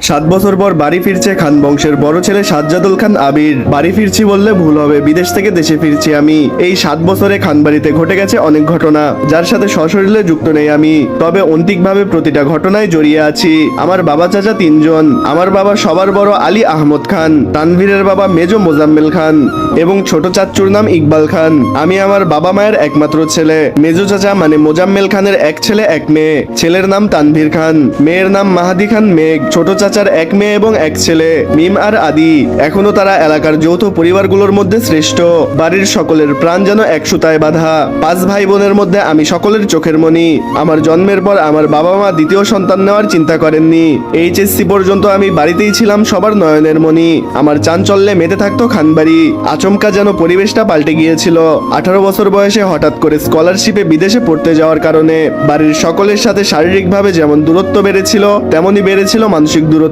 7 বছর পর বাড়ি ফিরছে খান বংশের বড় ছেলে সাজ্জাদুল খান আবির। বাড়ি ফিরছি বললে ভুল হবে, বিদেশ থেকে দেশে ফিরছি আমি। এই 7 বছরে খান বাড়িতে ঘটে গেছে অনেক ঘটনা, যার সাথে সশরীরে যুক্ত নেই আমি, তবে অন্তিকভাবে প্রতিটা ঘটনায় জড়িয়ে আছি। আমার বাবা চাচা 3 জন। আমার বাবা সবার বড় আলী আহমদ খান, তানভীরের বাবা মেজো মোজাম্মেল খান এবং ছোট চাচ্চুর নাম ইকবাল খান। আমি আমার বাবা মায়ের একমাত্র ছেলে। মেজো চাচা মানে মোজাম্মেল খানের এক ছেলে এক মেয়ে। ছেলের নাম তানভীর খান, মেয়ের নাম মাহাদি খান মেঘ। ছোট চাচার এক মেয়ে এবং এক ছেলে, মিম আর আদি। এখনো তারা এলাকার যৌথ পরিবারগুলোর মধ্যে শ্রেষ্ঠ। বাড়ির সকলের প্রাণ যেন এক সুতায় বাঁধা। 5 ভাই বোনের মধ্যে আমি সকলের চোখের মণি। আমার জন্মের পর আমার বাবা মা দ্বিতীয় সন্তান নেওয়ার চিন্তা করেননি। এইচএসসি পর্যন্ত আমি বাড়িতেই ছিলাম সবার নয়নের মণি। আমার চাঞ্চল্যে মেতে থাকতো খানবাড়ি। আচমকা যেন পরিবেশটা পাল্টে গিয়েছিল। 18 বছর বয়সে হঠাৎ করে স্কলারশিপে বিদেশে পড়তে যাওয়ার কারণে বাড়ির সকলের সাথে শারীরিকভাবে যেমন দূরত্ব বেড়েছিল, তেমনই বেড়েছিল মানসিক দূরত্ব।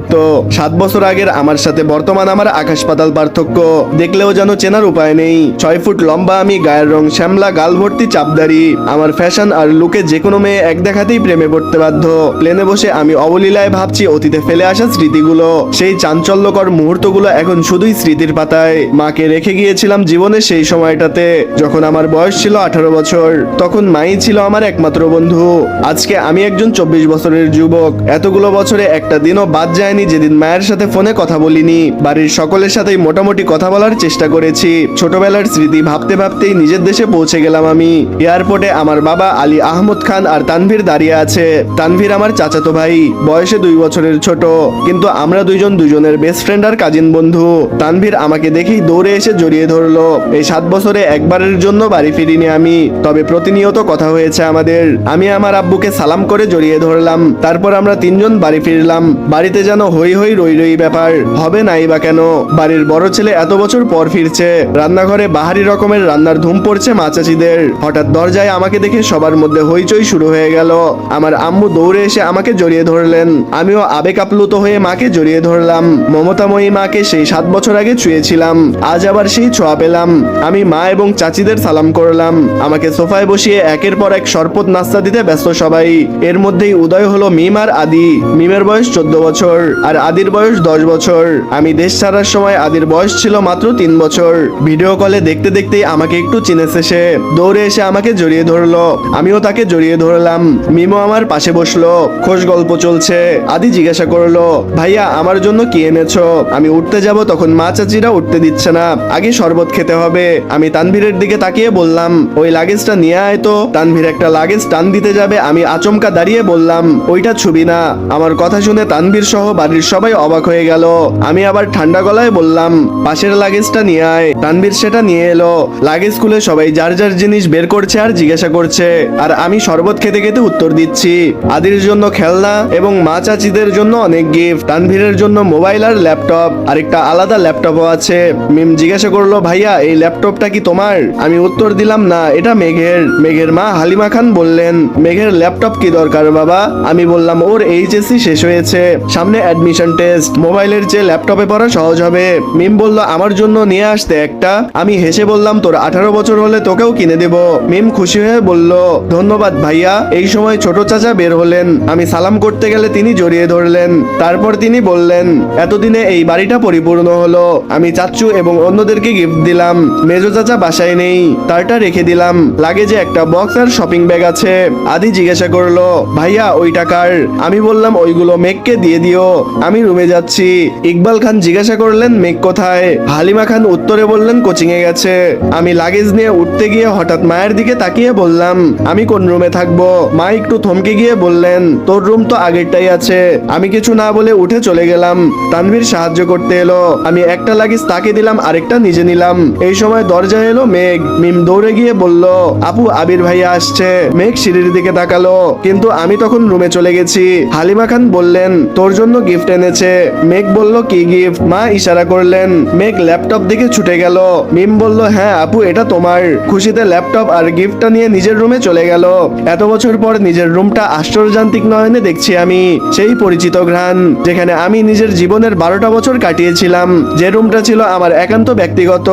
7 বছর আগের আমার সাথে বর্তমান আমার আকাশ পাতাল পার্থক্য। দেখলেও যেন চেনার উপায় নেই। 6 ফুট লম্বা আমি, গায়ের রং শ্যামলা, গাল ভর্তি চাপদারি। আমার ফ্যাশন আর লুকে যে কোনো মেয়ে এক দেখাতেই প্রেমে পড়তে বাধ্য। প্লেনে বসে আমি অবলীলায় ভাবছি অতীতে ফেলে আসা স্মৃতিগুলো। সেই চাঞ্চল্যকর মুহূর্তগুলো এখন শুধুই স্মৃতির পাতায়। মাকে রেখে গিয়েছিলাম জীবনের সেই সময়টাতে, যখন আমার বয়স ছিল 18 বছর। তখন মাই ছিল আমার একমাত্র বন্ধু। আজকে আমি একজন 24 বছরের যুবক। এতগুলো বছরে একটা দিনও বাদ যায়নি যেদিন মায়ের সাথে ফোনে কথা বলিনি। বাড়ির সকলের সাথেই মোটামুটি কথা বলার চেষ্টা করেছি। ছোটবেলার স্মৃতি ভাবতে ভাবতেই নিজের দেশে পৌঁছে গেলাম আমি। এয়ারপোর্টে আমার বাবা আলী আহমদ খান আর তানভীর দাঁড়িয়ে আছে। তানভীর আমার চাচাতো ভাই, বয়সে 2 বছরের ছোট, কিন্তু আমরা দুজনের বেস্ট ফ্রেন্ড আর কাজিন বন্ধু। তানভীর আমাকে দেখেই দৌড়ে এসে জড়িয়ে ধরলো। এই 7 বছরে একবারের জন্য বাড়ি ফিরিনি আমি, তবে প্রতিনিয়ত কথা হয়েছে আমাদের। আমি আমার আব্বুকে সালাম করে জড়িয়ে ধরলাম। তারপর আমরা 3 জন বাড়ি ফিরলাম। বাড়িতে যেন হই হই রই রই ব্যাপার, হবে নাই বা কেন। বাড়ির বড় ছেলে এত বছর পর ফিরছে। রান্নাঘরে বাহারি রকমের রান্নার ধুম পড়ছে মা চাচিদের। হঠাৎ দরজায় আমাকে দেখে সবার মধ্যে হইচই শুরু হয়ে গেল। আমার আম্মু দৌড়ে এসে আমাকে জড়িয়ে ধরলেন। আমিও আবেগ আপ্লুত হয়ে মাকে জড়িয়ে ধরলাম। মমতাময়ী মাকে সেই 7 বছর আগে ছুঁয়েছিলাম, আজ আবার সেই ছোঁয়া পেলাম। আমি মা এবং চাচিদের সালাম করলাম। আমাকে সোফায় বসিয়ে একের পর এক শরবত নাস্তা দিতে ব্যস্ত সবাই। এর মধ্যেই উদয় হলো মিম আর আদি। মিমের বয়স 14 বছর আর আদির বয়স 10 বছর। আমি দেশ ছাড়ার সময় আদির বয়স ছিল মাত্র 3 বছর। ভিডিও কলে দেখতে দেখতেই আমাকে একটু চিনেছে সে। দৌড়ে এসে আমাকে জড়িয়ে ধরলো। আমিও তাকে জড়িয়ে ধরলাম। মিমও আমার পাশে বসলো। খোশ গল্প চলছে। আদি জিজ্ঞাসা করলো, ভাইয়া আমার জন্য কি এনেছো? আমি উঠতে যাব তখন মা চাচিরা উঠতে দিচ্ছে না, আগে শরবত খেতে হবে। আমি তানভীরের দিকে তাকিয়ে বললাম, ওই লাগেজটা নিয়ে আয় তো। তানভীর একটা লাগেজ টান দিতে যাবে, আমি আচমকা দাঁড়িয়ে বললাম, ওইটা ছুবি না। আমার কথা শুনে তানভীর সহ বাড়ির সবাই অবাক হয়ে গেল। আমি আবার ঠান্ডা গলায় বললাম, পাশের লাগেজটা নিয়ে আয়। তানভীর সেটা নিয়ে এলো। লাগেজ খুলে সবাই যার যার জিনিস বের করছে আর জিজ্ঞাসা করছে, আর আমি শরবত খেতে খেতে উত্তর দিচ্ছি। আদির জন্য খেলনা এবং মা চাচিদের জন্য অনেক গিফট। তানভীরের জন্য মোবাইল আর ল্যাপটপ, আর একটা আলাদা ল্যাপটপও আছে। মিম জিজ্ঞাসা করলো, ভাইয়া এই ল্যাপটপটা কি তোমার? আমি উত্তর দিলাম, না এটা মেঘের। মেঘের মা হালিমা খান বললেন, মেঘের ল্যাপটপ কি দরকার বাবা? আমি বললাম, ওর এইচএসসি শেষ হয়েছে, সামনে অ্যাডমিশন টেস্ট, মোবাইলের চেয়ে ল্যাপটপে পড়া সহজ হবে। মিম বলল, আমার জন্য নিয়ে আসতে একটা। আমি হেসে বললাম, তোর 18 বছর হলে তোকেও কিনে দেব। মিম খুশি হয়ে বলল, ধন্যবাদ ভাইয়া। এই সময় ছোট চাচা বের হলেন। আমি সালাম করতে গেলে তিনি জড়িয়ে ধরলেন। তারপর তিনি বললেন, এতদিনে এই বাড়িটা পরিপূর্ণ হলো। আমি চাচ্চু এবং অন্যদেরকে গিফট দিলাম। মেজো চাচা বাসায় নেই, তারটা রেখে দিলাম। লাগেজে একটা বক্স আর শপিং ব্যাগ আছে। আদি জিজ্ঞাসা করলো, ভাইয়া ওই টাকার? আমি বললাম, ওইগুলো মেঘকে দিয়ে দিও, আমি রুমে যাচ্ছি। ইকবাল খান জিজ্ঞাসা করলেন, মেঘ কোথায়? হালিমা খান উত্তরে বললেন, কোচিং এ গেছে। আমি লাগেজ নিয়ে উঠতে গিয়ে হঠাৎ মায়ের দিকে তাকিয়ে বললাম, আমি কোন রুমে থাকবো? মা একটু থমকে গিয়ে বললেন, তোর রুম তো আগেরটাই আছে। আমি কিছু না বলে উঠে চলে গেলাম। তানভীর সাহায্য করতে এলো। আমি একটা লাগেজ তাকে দিলাম, আরেকটা নিজে নিলাম। এই সময় দরজায় এলো মেঘ। মিম দৌড়ে গিয়ে বলল, আপু আবির ভাইয়া আসছে। মেঘ সিঁড়ির দিকে তাকালো, কিন্তু আমি তখন রুমে চলে গেছি। হালিমা খান বললেন, তোর জন্য গিফট এনেছে। মেঘ বলল, কি গিফট? মা ইশারা করলেন। মেঘ ল্যাপটপ দিকে ছুটে গেল। মিম বলল, হ্যাঁ আপু এটা তোমার। খুশিতে ল্যাপটপ আর গিফটটা নিয়ে নিজের রুমে চলে গেল। এত বছর পর নিজের রুমটা আশ্চর্যান্তিক নয়নে দেখছি আমি। সেই পরিচিত ঘ্রাণ, যেখানে আমি নিজের জীবনের 12টা বছর কাটিয়েছিলাম। যে রুমটা ছিল আমার একান্ত ব্যক্তিগত,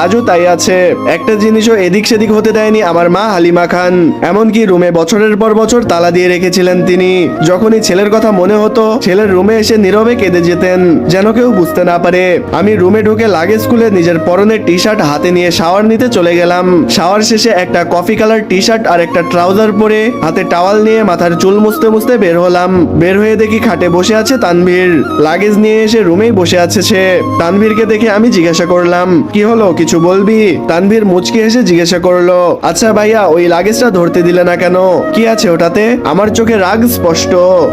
আজও তাই আছে। একটা জিনিসও এদিক সেদিক হতে দেয়নি আমার মা হালিমা খান। এমনকি রুমে বছরের পর বছর তালা দিয়ে রেখেছিলেন তিনি। যখনই ছেলের কথা মনে হতো, ছেলের রুমে রুমে এসে নীরবে কেঁদে যেতেন, যেন কেউ বুঝতে না পারে। আমি রুমে ঢুকে লাগেজ খুলে নিজের পরনের টি শার্ট হাতে নিয়ে শাওয়ার নিতে চলে গেলাম। শাওয়ার শেষে একটা কফি কালার টি শার্ট আর একটা ট্রাউজার পরে হাতে টাওয়াল নিয়ে মাথার চুল মুছতে মুছতে বের হলাম। বের হয়ে দেখি খাটে বসে আছে তানভীর। লাগেজ নিয়ে এসে রুমেই বসে আছে সে। তানভীরকে দেখে আমি জিজ্ঞাসা করলাম, কি হলো, কিছু বলবি? তানভীর মুচকি এসে জিজ্ঞাসা করলো, আচ্ছা ভাইয়া, ওই লাগেজটা ধরতে দিলে না কেন? কি আছে ওটাতে? আমার চোখে রাগ স্পষ্ট।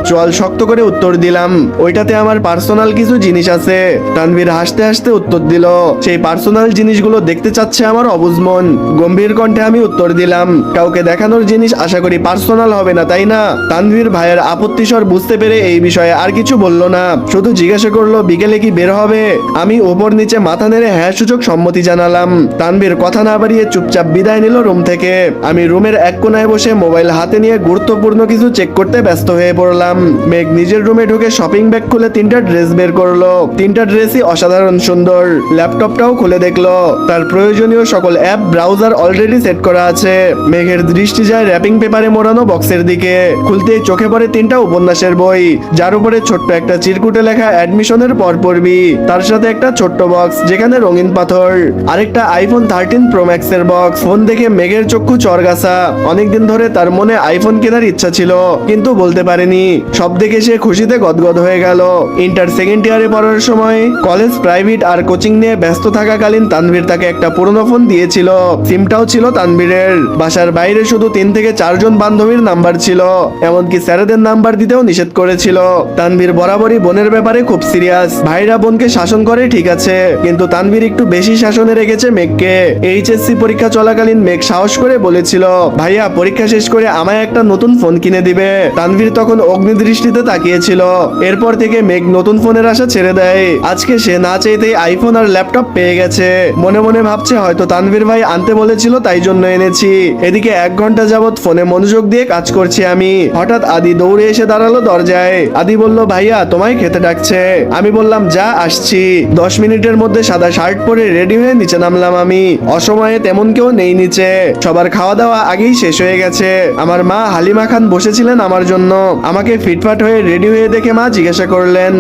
চোয়াল শক্ত করে উত্তর দিলাম, ওইটাতে আমার পার্সোনাল কিছু জিনিস আছে। তানভীর হাসতে হাসতে উত্তর দিল, সেই পার্সোনাল জিনিসগুলো দেখতে চাচ্ছে আমার অবুঝ মন। গম্ভীর কণ্ঠে আমি উত্তর দিলাম, কাউকে দেখানোর জিনিস আশা করি পার্সোনাল হবে না, তাই না? তানভীর ভাইয়ের আপত্তিস্বর বুঝতে পেরে এই বিষয়ে আর কিছু বলল না, শুধু জিজ্ঞাসা করলো, বিকেলে কি বের হবে? আমি ওপর নিচে মাথা নেড়ে হ্যাঁ সূচক সম্মতি জানালাম। তানভীর কথা না বাড়িয়ে চুপচাপ বিদায় নিল রুম থেকে। আমি রুমের এক কোনায় বসে মোবাইল হাতে নিয়ে গুরুত্বপূর্ণ কিছু চেক করতে ব্যস্ত হয়ে পড়লাম। মেঘ নিজের রুমে ঢুকে শপিং ব্যাগ খুলে 3টা ড্রেস বের করলো। 3টা ড্রেসই অসাধারণ সুন্দর। ল্যাপটপটাও খুলে দেখলো, তার প্রয়োজনীয় সকল অ্যাপ ব্রাউজার অলরেডি সেট করা আছে। মেঘের দৃষ্টি যায় র্যাপিং পেপারে মোড়ানো বক্সের দিকে। খুলতেই চোখে পড়ে 3টা উপন্যাসের বই, যার উপরে ছোট্ট একটা চিরকুটে লেখা অ্যাডমিশনের পর পড়বি। তার সাথে একটা ছোট্ট বক্স যেখানে রঙিন পাথর, আরেকটা আইফোন 13 প্রো ম্যাক্স এর বক্স। ফোন দেখে মেঘের চক্ষু চরগাছা। অনেকদিন ধরে তার মনে আইফোন কেনার ইচ্ছা ছিল, কিন্তু বলতে পারেনি। সব দেখে সে খুশিতে গদগদ হয়ে গেল। ইন্টার সেকেন্ড ইয়ারে পড়ার সময় কলেজ, প্রাইভেট আর কোচিং নিয়ে ব্যস্ত থাকাকালীন তানভীর তাকে একটা পুরনো ফোন দিয়েছিল। সিমটাও ছিল তানভীরের। বাসার বাইরে শুধু 3 থেকে 4 জন বান্ধবীর নাম্বার ছিল, এমনকি স্যারেদের নাম্বার দিতেও নিষেধ করেছিল। তানভীর বরাবরই বোনের ব্যাপারে খুব সিরিয়াস। ভাইরা বোনকে শাসন করে ঠিক আছে, কিন্তু তানভীর একটু বেশি শাসনে রেখেছে মেঘকে। এইচএসসি পরীক্ষা চলাকালীন মেঘ সাহস করে বলেছিল, ভাইয়া পরীক্ষা শেষ করে আমায় একটা নতুন ফোন কিনে দিবে। তানভীর তখন অগ্নিদৃষ্টিতে তাকিয়েছিল। এরপর থেকে মেঘ নতুন ফোনের আশা ছেড়ে দেয়। আজকে সে না চাইতেই আইফোন আর ল্যাপটপ পেয়ে গেছে। মনে মনে ভাবছে হয়তো তানভীর ভাই আনতে বলেছিল, তাই জন্য এনেছি। এদিকে 1 ঘন্টা যাবত ফোনে মনোযোগ দিয়ে কাজ করছি আমি। হঠাৎ আদি দৌড়ে এসে দাঁড়ালো দরজায়। আদি বলল, ভাইয়া তোমায় খেতে ডাকছে। আমি বললাম, যা আসছি। 10 মিনিটের মধ্যে সাদা শার্ট পরে রেডি হয়ে নিচে নামলাম আমি। অসময়ে তেমন কেউ নেই নিচে, সবার খাওয়া দাওয়া আগেই শেষ হয়ে গেছে। আমার মা হালিমা খান বসেছিলেন আমার জন্য। আমাকে ফিটফাট হয়ে রেডি হয়ে দেখে মা জিজ্ঞাসা করলেন,